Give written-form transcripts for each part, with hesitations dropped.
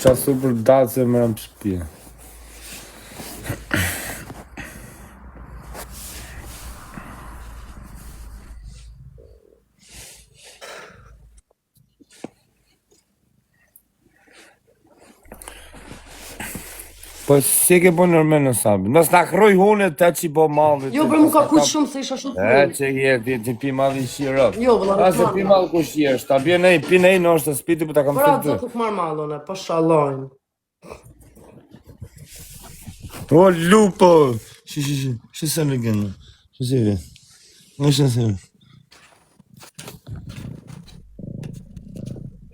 Qa super dace më rëmë shtëpi. Po si ke po nërmen në sabi? Nësë na kroj hune të që i po malve. Jo, për mu ka kujtë shumë se isha shumë E, që je, ti pi malli shirë. Jo, vëlla, A se pi malli ku shirë, ta bje nej, pi nej në është të spiti, për ta kam për atë të zëtë nuk marrë mallon e, pa shalojnë. O, lupo! Shi se në gënë, shi se vë. Në shi se vë.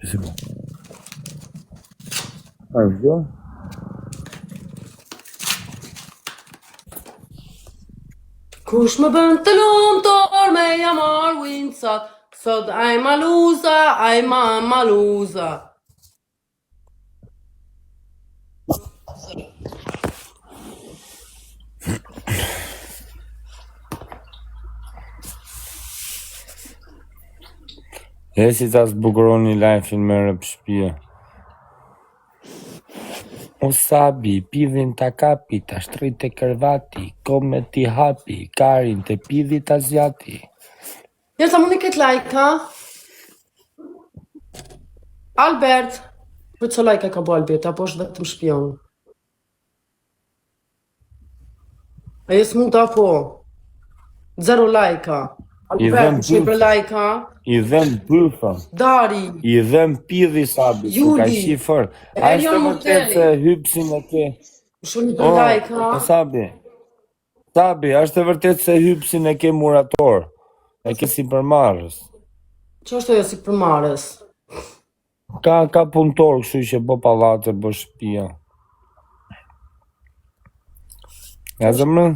Shi se vë. A, vë? Kush më bën të lumë torë me jamar windsat, sot aj ma maluza. E si ta zbukuroni lajfin me rëpë shpia. O sabi, pidhin ta kapi, ta shtrit e kërvati, kome ti hapi, karin të pidhit azjati. Njërë sa mundi këtë lajka? Albert, për që lajka ka bo Albert, apo është vetëm shpion? A jesë mund të apo? 0 lajka. Albert, që i për lajka? I dhem bëfa. Dari. I dhem pidhi sabi, që ka shifër. A është të vërtet se hypsin e ke... Shumë i për lajka. Sabi, është të vërtet se hypsin e ke murator. E ke si përmarës. Që është e si përmarës? Ka punëtor, kështu që bo palate, bo shpia. Ja zëmë?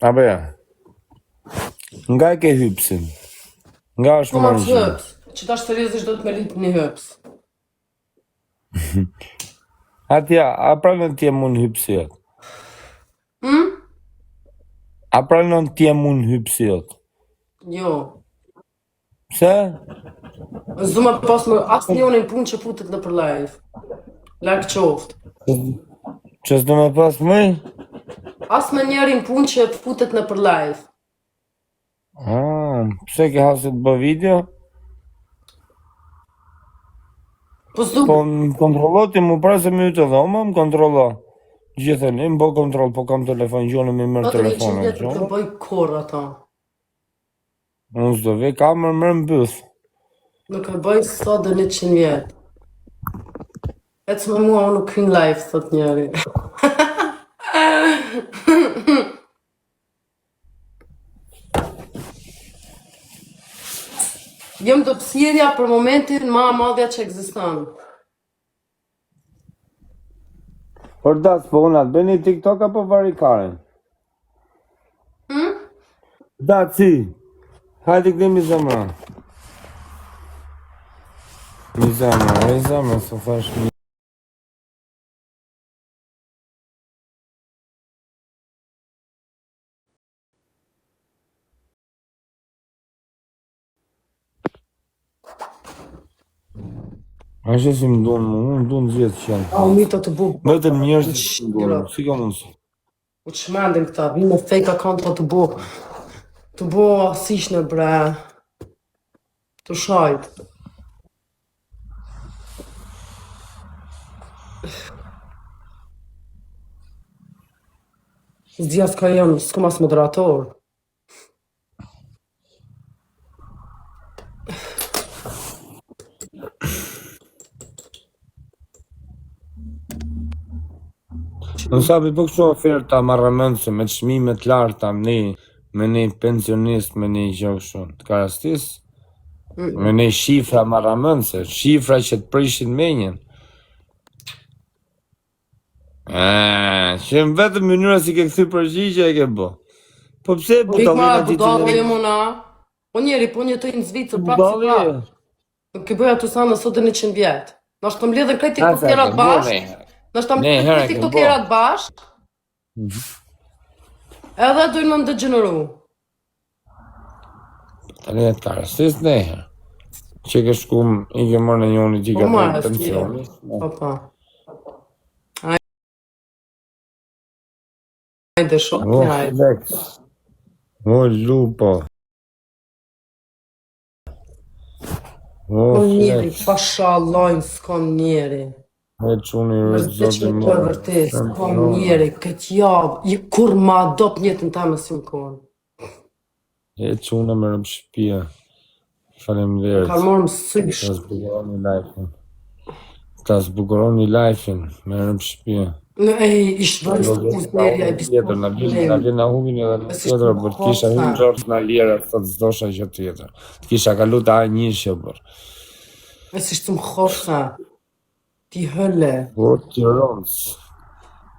Abe ja. Nga e ke hypsin? Nga është më në gjithë? Që ta shtërizisht do të me lipë një hyps. Atja, a pranon t'je mund hypsiot? A pranon t'je mund hypsiot? Jo. Pse? Zdu me pas më asë njonin punë që putet në për live. Lak qoftë. Që s'du me pas mëj? Asë me njerin punë që putet në për live. Pse ke hasit bë video? Po s'du... Po më kontrolo ti mu pra se më ju të dhoma, më kontrolo. Gjithën, më bo kontrol, po kam telefon, gjonë me mërë telefonë. Atë 100 vjetë të bëj korë ata. Unë s'do vej kamer mërë më bëth. Nuk e bëj sot dhe 100 vjetë. Ecë me mua, unë nuk hynë live, thot njeri. Jem të pësirja për momentin ma madhja që egzistan. Por das, po unë atë bëni TikTok apo varikarin? Da, si. Hajde këti zemra. Mi zemra, së thash mi. A që si më donë mu, unë donë zjetë që janë. A, u mito të bu. Vetëm njështë që më donë, si ka mundësi. U të shmendin këta, vi me fake account të bu. Të bu asish në bre. Të shajt. Zdja s'ka jem, s'kom as moderator. Në sabi po kështu oferta marramendse me çmime të larta me një pensionist, me një gjë kështu. Të ka rastis? Me një shifra marramendse, shifra që të prishin menjen. Që në vetëm mënyra si ke këthy përgjigje e ke bo. Po pse e buta vina ti të budalli e mona? Po njeri, po një të i në Zvicër, prapë si prapë. Nuk i bëja të sa në sot e 100 vjetë. Nështë të mbledhen krejt tiktokerat bashkë. Nështë të mbledhen krejt tiktokerat bashkë. Edhe dojnë më ndëgjënëru. Tani e të ka rastis nejher. Që ke shku, i ke mërë në njoni t'i ka Po ma, për pensioni. Pa. Ajde, shok, O, ajde. Flex. O, lupo. O, Kon njeri, Flex. pashallah, s'kon njeri. E quni rëtë Veç zotë me më. të vërtet, s'kon njeri, këtë javë, kur ma adop njëtën ta me si më konë. E quni me rëmë shpia. Falem Ka derit. morë më sysh. Ta zbukuroni lajfin. Ta zbukuroni lajfin me rëmë shpia. Në ishtë vërës të uznerja e Tjetër, na vjen na hubin edhe në tjetër, për të kisha hubin gjorës në lira, thot s'dosha që tjetër. Të kisha kalu të A1 bër. E si shtë më khofsa. Ti hëlle. Po, Tiranës.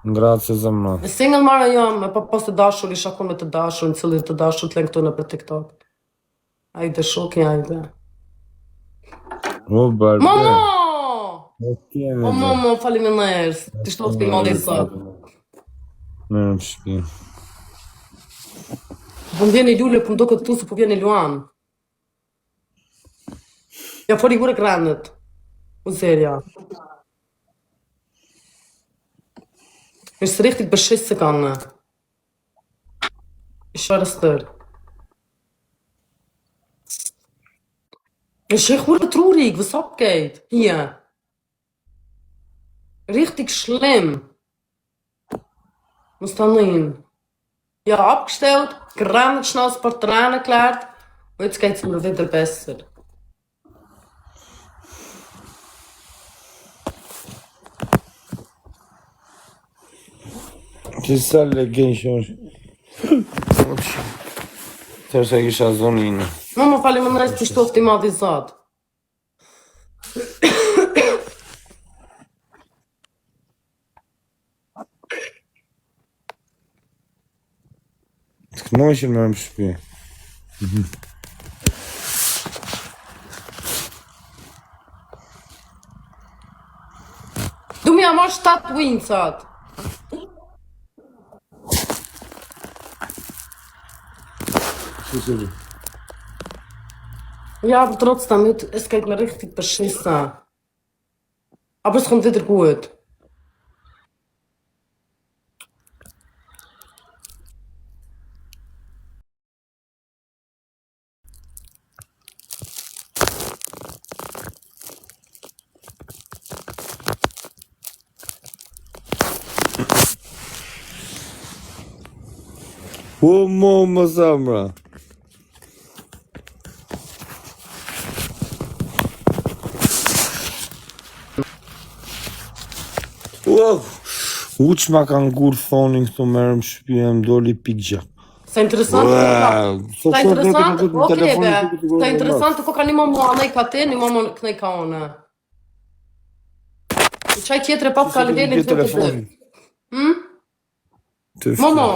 Grazie zëmra. E single marrë jam, e pa pas të dashur, isha kon me të dashur, në cilin të dashur të lenë këtone për TikTok. Ajde, shoki, ajde. O, barbe. Mamo! O, tjene. O, mamo, falim e nërës. Ti shtot të imali sot. Me rëmë shpia. Po më vjeni Lule, po më do këtë tu, se po vjeni Luan. Ja fori gure kranët. U serja. Ishtë riktit për 6 sekundë. Ishtë rëstër. Ishtë e khurë trurik, vësop kejt. Hia. Riktik shlim. Mustanin. Ja, opgesteld, kranët schnauz për tranen klaart. Und jetzt geht's mir wieder besser. Që sa legejshë është? Tërsa kisha zoninë. Mama, falim e nërës të shtofti madhi zot. Të këmojshën me rëmë shpi. Du mi amar 7 winsat. Ja, aber trotzdem, es geht mir richtig beschissen. Aber es kommt wieder gut. O, më zamra. U që ma kanë gurë thonin këto me rëmë shpi e më doli pikgja. Sa interesant. Sa interesant. Okej, be. Sa interesant ko ka një mamu anaj ka te, një mamu kënej ka one. Qaj tjetre pap ka livelin të të të. Momo,